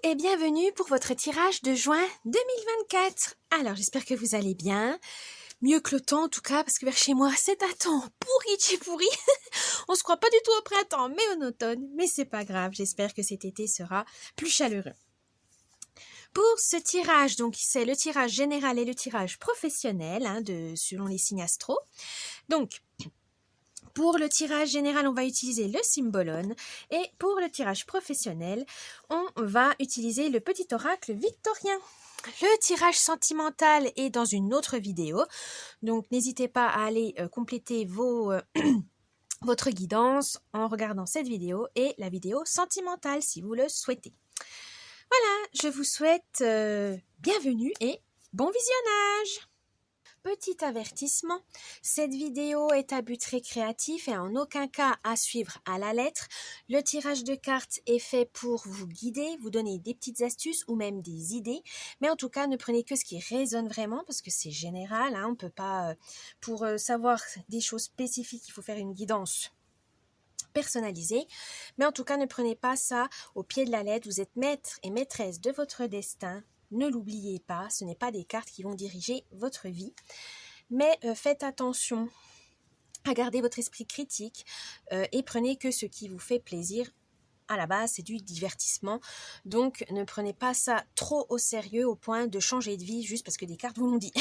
et bienvenue pour votre tirage de juin 2024. Alors, j'espère que vous allez bien. Mieux que le temps en tout cas, parce que vers chez moi, c'est un temps pourri. On se croit pas du tout au printemps, mais en automne. Mais c'est pas grave, j'espère que cet été sera plus chaleureux. Pour ce tirage, donc c'est le tirage général et le tirage professionnel, selon les signes astro. Donc, pour le tirage général, on va utiliser le Symbolone et pour le tirage professionnel, on va utiliser le petit oracle victorien. Le tirage sentimental est dans une autre vidéo, donc n'hésitez pas à aller compléter votre guidance en regardant cette vidéo et la vidéo sentimentale si vous le souhaitez. Voilà, je vous souhaite bienvenue et bon visionnage! Petit avertissement, cette vidéo est à but récréatif et en aucun cas à suivre à la lettre. Le tirage de cartes est fait pour vous guider, vous donner des petites astuces ou même des idées. Mais en tout cas, ne prenez que ce qui résonne vraiment parce que c'est général. On ne peut pas, pour savoir des choses spécifiques, il faut faire une guidance personnalisée. Mais en tout cas, ne prenez pas ça au pied de la lettre. Vous êtes maître et maîtresse de votre destin. Ne l'oubliez pas, ce n'est pas des cartes qui vont diriger votre vie. Mais faites attention à garder votre esprit critique et prenez que ce qui vous fait plaisir. À la base, c'est du divertissement. Donc, ne prenez pas ça trop au sérieux au point de changer de vie juste parce que des cartes vous l'ont dit.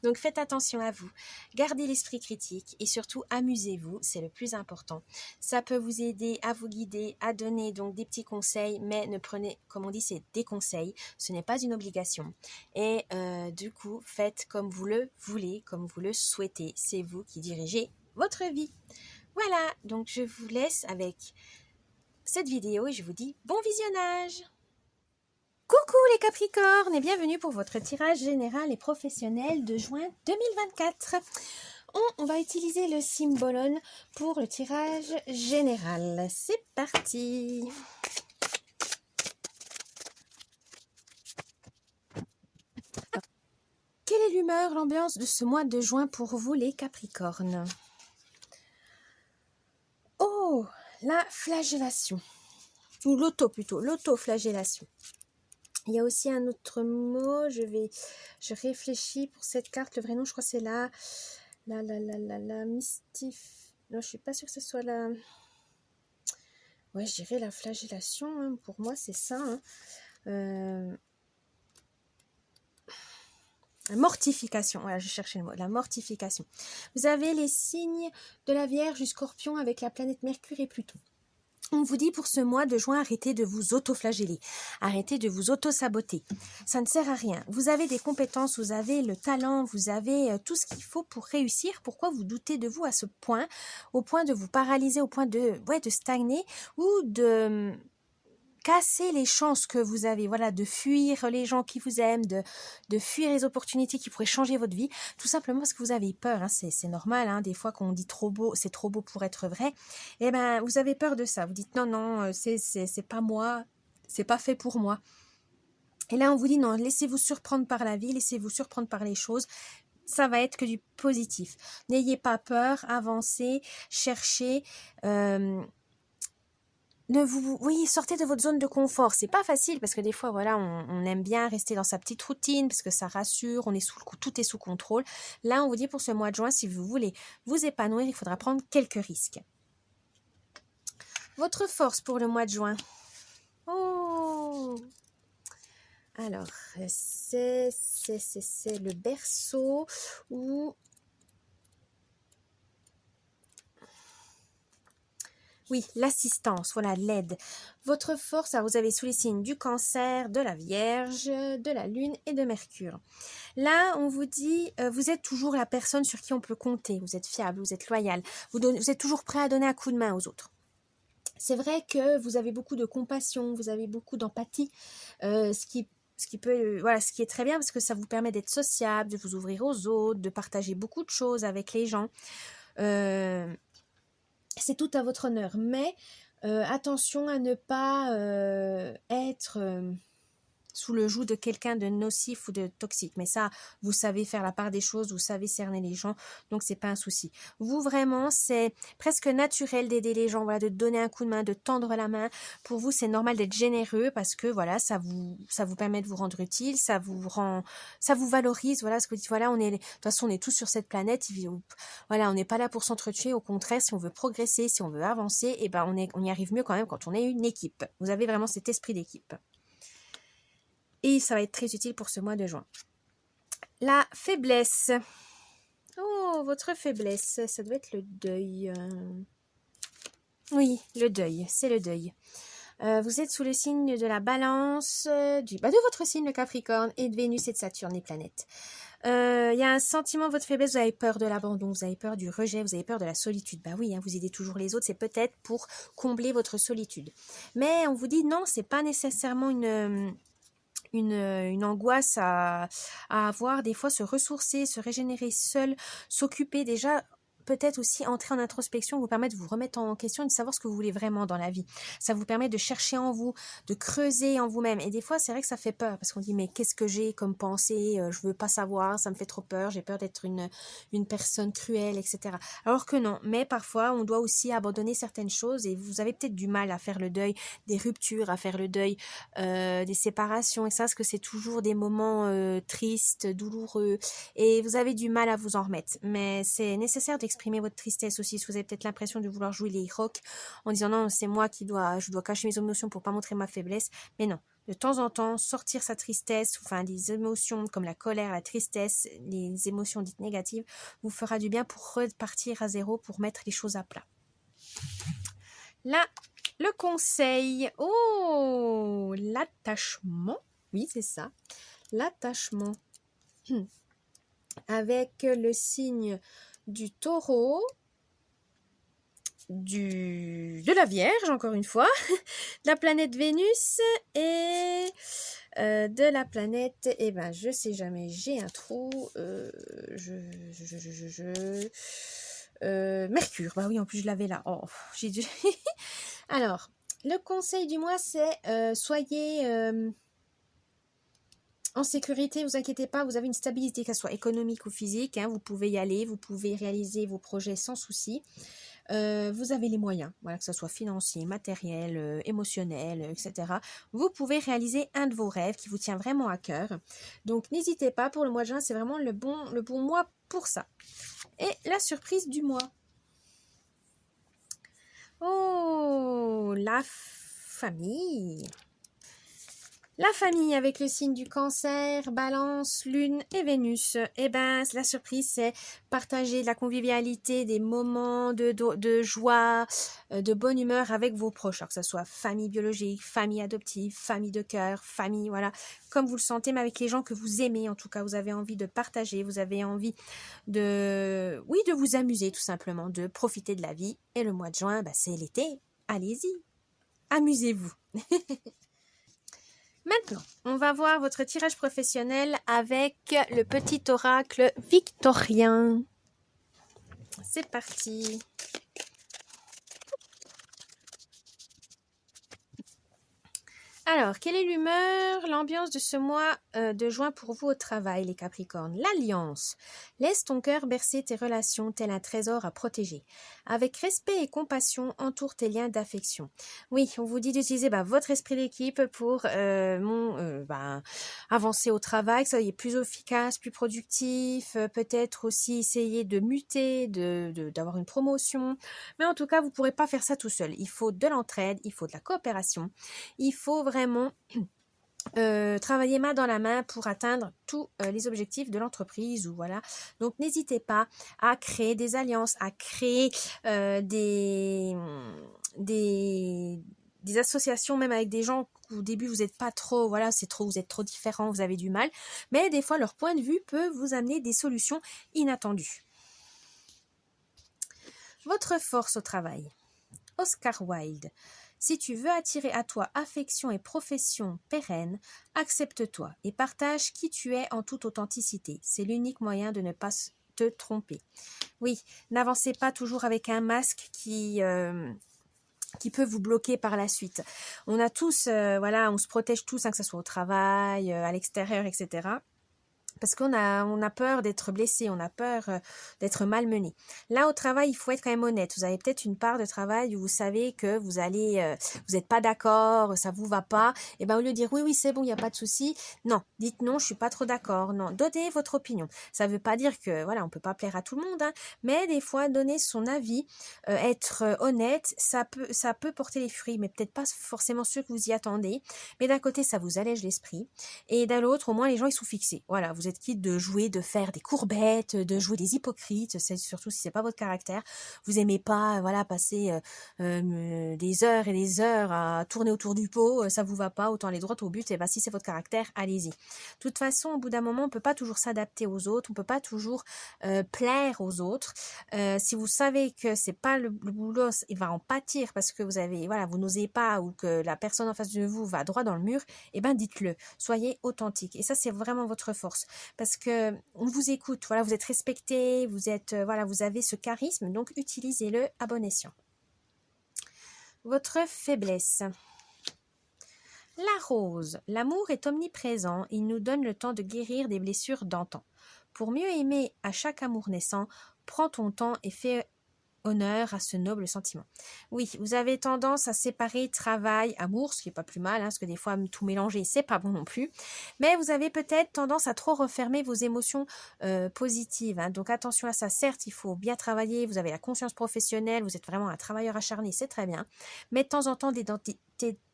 Donc, faites attention à vous. Gardez l'esprit critique et surtout, amusez-vous. C'est le plus important. Ça peut vous aider à vous guider, à donner donc des petits conseils, mais ne prenez, comme on dit, c'est des conseils. Ce n'est pas une obligation. Et du coup, faites comme vous le voulez, comme vous le souhaitez. C'est vous qui dirigez votre vie. Voilà, donc je vous laisse avec cette vidéo et je vous dis bon visionnage. Coucou les Capricornes et bienvenue pour votre tirage général et professionnel de juin 2024. On va utiliser le Symbolone pour le tirage général. C'est parti. Quelle est l'humeur, l'ambiance de ce mois de juin pour vous les Capricornes? Oh, la flagellation. Ou l'autoflagellation. Il y a aussi un autre mot, je réfléchis pour cette carte, le vrai nom je crois c'est la mystif... Non, je suis pas sûre que ce soit la... Ouais, je dirais la flagellation, pour moi c'est ça. La mortification, voilà, je cherchais le mot, la mortification. Vous avez les signes de la Vierge du Scorpion avec la planète Mercure et Pluton. On vous dit pour ce mois de juin, arrêtez de vous auto-flageller, arrêtez de vous auto-saboter. Ça ne sert à rien. Vous avez des compétences, vous avez le talent, vous avez tout ce qu'il faut pour réussir. Pourquoi vous doutez de vous à ce point, au point de vous paralyser, au point de stagner ou de casser les chances que vous avez, voilà, de fuir les gens qui vous aiment, de fuir les opportunités qui pourraient changer votre vie, tout simplement parce que vous avez peur, c'est normal, des fois quand on dit trop beau, c'est trop beau pour être vrai, et ben vous avez peur de ça, vous dites non, c'est pas moi, c'est pas fait pour moi. Et là on vous dit non, laissez-vous surprendre par la vie, laissez-vous surprendre par les choses, ça va être que du positif. N'ayez pas peur, avancez, cherchez, sortez de votre zone de confort. C'est pas facile parce que des fois, voilà, on aime bien rester dans sa petite routine parce que ça rassure, on est tout est sous contrôle. Là, on vous dit pour ce mois de juin, si vous voulez vous épanouir, il faudra prendre quelques risques. Votre force pour le mois de juin. Oh! Alors, c'est le berceau ou... Oui, l'assistance, voilà, l'aide. Votre force, alors vous avez sous les signes du Cancer, de la Vierge, de la Lune et de Mercure. Là, on vous dit, vous êtes toujours la personne sur qui on peut compter. Vous êtes fiable, vous êtes loyal. Vous êtes toujours prêt à donner un coup de main aux autres. C'est vrai que vous avez beaucoup de compassion, vous avez beaucoup d'empathie, ce qui est très bien parce que ça vous permet d'être sociable, de vous ouvrir aux autres, de partager beaucoup de choses avec les gens. C'est tout à votre honneur, mais attention à ne pas être sous le joug de quelqu'un de nocif ou de toxique. Mais ça, vous savez faire la part des choses, vous savez cerner les gens, donc c'est pas un souci. Vous, vraiment, c'est presque naturel d'aider les gens, voilà, de donner un coup de main, de tendre la main. Pour vous, c'est normal d'être généreux parce que, voilà, ça vous permet de vous rendre utile, ça vous valorise, voilà, ce que vous dites, voilà, de toute façon, on est tous sur cette planète, voilà, on n'est pas là pour s'entretuer, au contraire, si on veut progresser, si on veut avancer, et ben, on y arrive mieux quand même quand on est une équipe. Vous avez vraiment cet esprit d'équipe. Et ça va être très utile pour ce mois de juin. La faiblesse. Oh, votre faiblesse, ça doit être le deuil. Oui, le deuil, c'est le deuil. Vous êtes sous le signe de la balance, de votre signe, le Capricorne, et de Vénus et de Saturne, les planètes. Il y a un sentiment de votre faiblesse, vous avez peur de l'abandon, vous avez peur du rejet, vous avez peur de la solitude. Bah oui, hein, vous aidez toujours les autres, c'est peut-être pour combler votre solitude. Mais on vous dit non, c'est pas nécessairement une angoisse à avoir, des fois se ressourcer, se régénérer seul, s'occuper déjà, peut-être aussi entrer en introspection vous permet de vous remettre en question et de savoir ce que vous voulez vraiment dans la vie. Ça vous permet de chercher en vous, de creuser en vous-même. Et des fois, c'est vrai que ça fait peur parce qu'on dit mais qu'est-ce que j'ai comme pensée, je veux pas savoir, ça me fait trop peur, j'ai peur d'être une personne cruelle, etc. Alors que non, mais parfois, on doit aussi abandonner certaines choses et vous avez peut-être du mal à faire le deuil des ruptures, à faire le deuil des séparations, et ça, parce que c'est toujours des moments tristes, douloureux, et vous avez du mal à vous en remettre. Mais c'est nécessaire d'exprimer votre tristesse aussi, si vous avez peut-être l'impression de vouloir jouer les rocs en disant non, c'est moi je dois cacher mes émotions pour pas montrer ma faiblesse, mais non. De temps en temps, sortir sa tristesse, enfin des émotions comme la colère, la tristesse, les émotions dites négatives, vous fera du bien pour repartir à zéro, pour mettre les choses à plat. Là, le conseil, l'attachement, oui c'est ça, l'attachement avec le signe du taureau, de la Vierge encore une fois, de la planète Vénus et de la planète, je sais jamais, j'ai un trou, Mercure, bah oui en plus je l'avais là, j'ai dû... Alors, le conseil du mois, c'est soyez en sécurité, vous inquiétez pas, vous avez une stabilité, qu'elle soit économique ou physique, hein, vous pouvez y aller, vous pouvez réaliser vos projets sans souci. Vous avez les moyens, voilà, que ce soit financier, matériel, émotionnel, etc. Vous pouvez réaliser un de vos rêves qui vous tient vraiment à cœur. Donc, n'hésitez pas, pour le mois de juin, c'est vraiment le bon mois pour ça. Et la surprise du mois. Oh, la famille. La famille avec le signe du Cancer, Balance, Lune et Vénus. La surprise, c'est partager de la convivialité, des moments de joie, de bonne humeur avec vos proches. Alors que ce soit famille biologique, famille adoptive, famille de cœur, famille, voilà, comme vous le sentez, mais avec les gens que vous aimez. En tout cas, vous avez envie de partager, vous avez envie de vous amuser tout simplement, de profiter de la vie. Et le mois de juin, c'est l'été. Allez-y, amusez-vous. Maintenant, on va voir votre tirage professionnel avec le petit oracle victorien. C'est parti. Alors, quelle est l'humeur, l'ambiance de ce mois de juin pour vous au travail, les Capricornes? L'alliance. Laisse ton cœur bercer tes relations tel un trésor à protéger. Avec respect et compassion, entoure tes liens d'affection. Oui, on vous dit d'utiliser votre esprit d'équipe pour avancer au travail, que ça y est plus efficace, plus productif, peut-être aussi essayer de muter, d'avoir une promotion. Mais en tout cas, vous ne pourrez pas faire ça tout seul. Il faut de l'entraide, il faut de la coopération. Il faut vraiment travailler main dans la main pour atteindre tous les objectifs de l'entreprise. Voilà. Donc, n'hésitez pas à créer des alliances, à créer des associations, même avec des gens qu'au début vous n'êtes pas trop, voilà, vous êtes trop différents, vous avez du mal. Mais des fois, leur point de vue peut vous amener des solutions inattendues. Votre force au travail. Oscar Wilde. Si tu veux attirer à toi affection et profession pérenne, accepte-toi et partage qui tu es en toute authenticité. C'est l'unique moyen de ne pas te tromper. Oui, n'avancez pas toujours avec un masque qui qui peut vous bloquer par la suite. On a tous, voilà, on se protège tous, hein, que ce soit au travail, à l'extérieur, etc. Parce qu'on a peur d'être blessé, on a peur d'être malmené. Là, au travail, il faut être quand même honnête. Vous avez peut-être une part de travail où vous savez que vous allez, vous n'êtes pas d'accord, ça vous va pas. Et ben, au lieu de dire oui, oui, c'est bon, il n'y a pas de souci. Non, dites non, je suis pas trop d'accord. Non, donnez votre opinion. Ça veut pas dire que, voilà, on peut pas plaire à tout le monde, hein, mais des fois, donner son avis, être honnête, ça peut porter les fruits, mais peut-être pas forcément ceux que vous y attendez. Mais d'un côté, ça vous allège l'esprit. Et d'un l'autre, au moins, les gens, ils sont fixés. Voilà, vous êtes quitte de jouer, de faire des courbettes, de jouer des hypocrites, c'est surtout si c'est pas votre caractère. Vous aimez pas, voilà, passer des heures et des heures à tourner autour du pot, ça vous va pas, autant aller droit au but. Et ben, si c'est votre caractère, allez-y. De toute façon, au bout d'un moment, on peut pas toujours s'adapter aux autres, on peut pas toujours plaire aux autres. Si vous savez que c'est pas le boulot, il va en pâtir parce que vous avez, voilà, vous n'osez pas ou que la personne en face de vous va droit dans le mur, et ben dites-le. Soyez authentique. Et ça, c'est vraiment votre force. Parce que on vous écoute, voilà, vous êtes respecté, vous êtes, voilà, vous avez ce charisme, donc utilisez-le à bon escient. Votre faiblesse. La rose. L'amour est omniprésent, il nous donne le temps de guérir des blessures d'antan. Pour mieux aimer à chaque amour naissant, prends ton temps et fais honneur à ce noble sentiment. Oui, vous avez tendance à séparer travail, amour, ce qui est pas plus mal, hein, parce que des fois tout mélanger, c'est pas bon non plus. Mais vous avez peut-être tendance à trop refermer vos émotions positives. Hein. Donc attention à ça. Certes, il faut bien travailler. Vous avez la conscience professionnelle. Vous êtes vraiment un travailleur acharné, c'est très bien. Mais de temps en temps,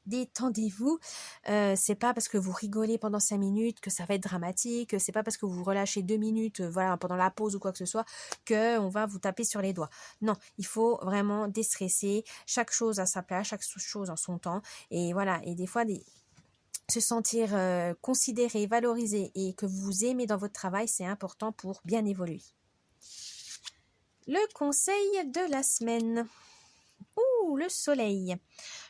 détendez-vous. C'est pas parce que vous rigolez pendant 5 minutes que ça va être dramatique. C'est pas parce que vous relâchez 2 minutes, voilà, pendant la pause ou quoi que ce soit, que on va vous taper sur les doigts. Non, il faut vraiment déstresser. Chaque chose à sa place, chaque chose en son temps. Et voilà. Et des fois, se sentir considéré, valorisé et que vous aimez dans votre travail, c'est important pour bien évoluer. Le conseil de la semaine. Le soleil.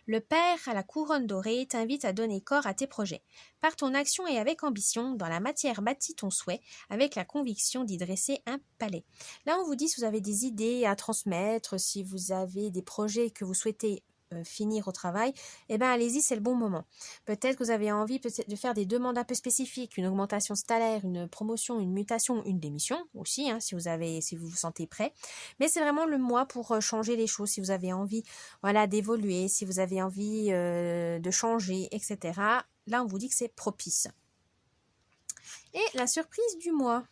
Le Père à la couronne dorée t'invite à donner corps à tes projets. Par ton action et avec ambition, dans la matière bâtis ton souhait, avec la conviction d'y dresser un palais. Là, on vous dit si vous avez des idées à transmettre, si vous avez des projets que vous souhaitez finir au travail, eh ben allez-y, c'est le bon moment. Peut-être que vous avez envie de faire des demandes un peu spécifiques, une augmentation salaire, une promotion, une mutation, une démission aussi, hein, si vous vous sentez prêt. Mais c'est vraiment le mois pour changer les choses, si vous avez envie, voilà, d'évoluer, si vous avez envie de changer, etc. Là, on vous dit que c'est propice. Et la surprise du mois.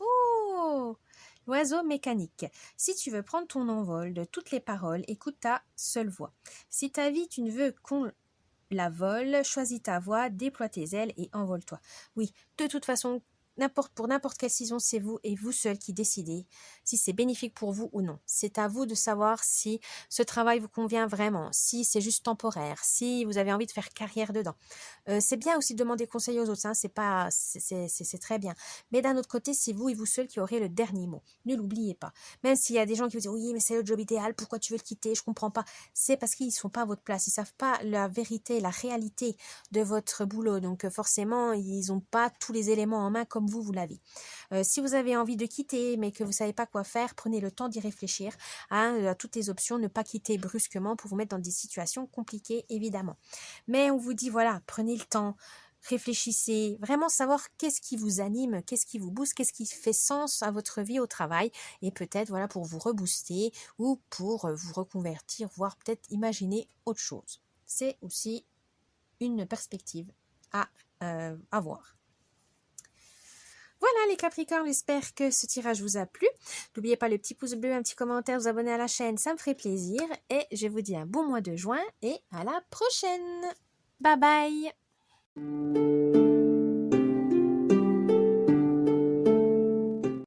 Oh! L'oiseau mécanique. Si tu veux prendre ton envol de toutes les paroles, écoute ta seule voix. Si ta vie, tu ne veux qu'on la vole, choisis ta voix, déploie tes ailes et envole-toi. Oui, de toute façon, pour n'importe quelle saison, c'est vous et vous seul qui décidez si c'est bénéfique pour vous ou non. C'est à vous de savoir si ce travail vous convient vraiment, si c'est juste temporaire, si vous avez envie de faire carrière dedans. C'est bien aussi de demander conseil aux autres, hein, c'est très bien. Mais d'un autre côté, c'est vous et vous seul qui aurez le dernier mot. Ne l'oubliez pas. Même s'il y a des gens qui vous disent oui, mais c'est le job idéal, pourquoi tu veux le quitter, je comprends pas. C'est parce qu'ils ne sont pas à votre place, ils savent pas la vérité, la réalité de votre boulot. Donc forcément, ils n'ont pas tous les éléments en main comme vous l'avez. Si vous avez envie de quitter mais que vous ne savez pas quoi faire, prenez le temps d'y réfléchir à toutes les options, ne pas quitter brusquement pour vous mettre dans des situations compliquées évidemment. Mais on vous dit voilà, prenez le temps, réfléchissez, vraiment savoir qu'est-ce qui vous anime, qu'est-ce qui vous booste, qu'est-ce qui fait sens à votre vie au travail et peut-être voilà pour vous rebooster ou pour vous reconvertir, voire peut-être imaginer autre chose. C'est aussi une perspective à avoir. Voilà les Capricornes, j'espère que ce tirage vous a plu. N'oubliez pas le petit pouce bleu, un petit commentaire, vous abonner à la chaîne, ça me ferait plaisir. Et je vous dis un bon mois de juin et à la prochaine. Bye bye.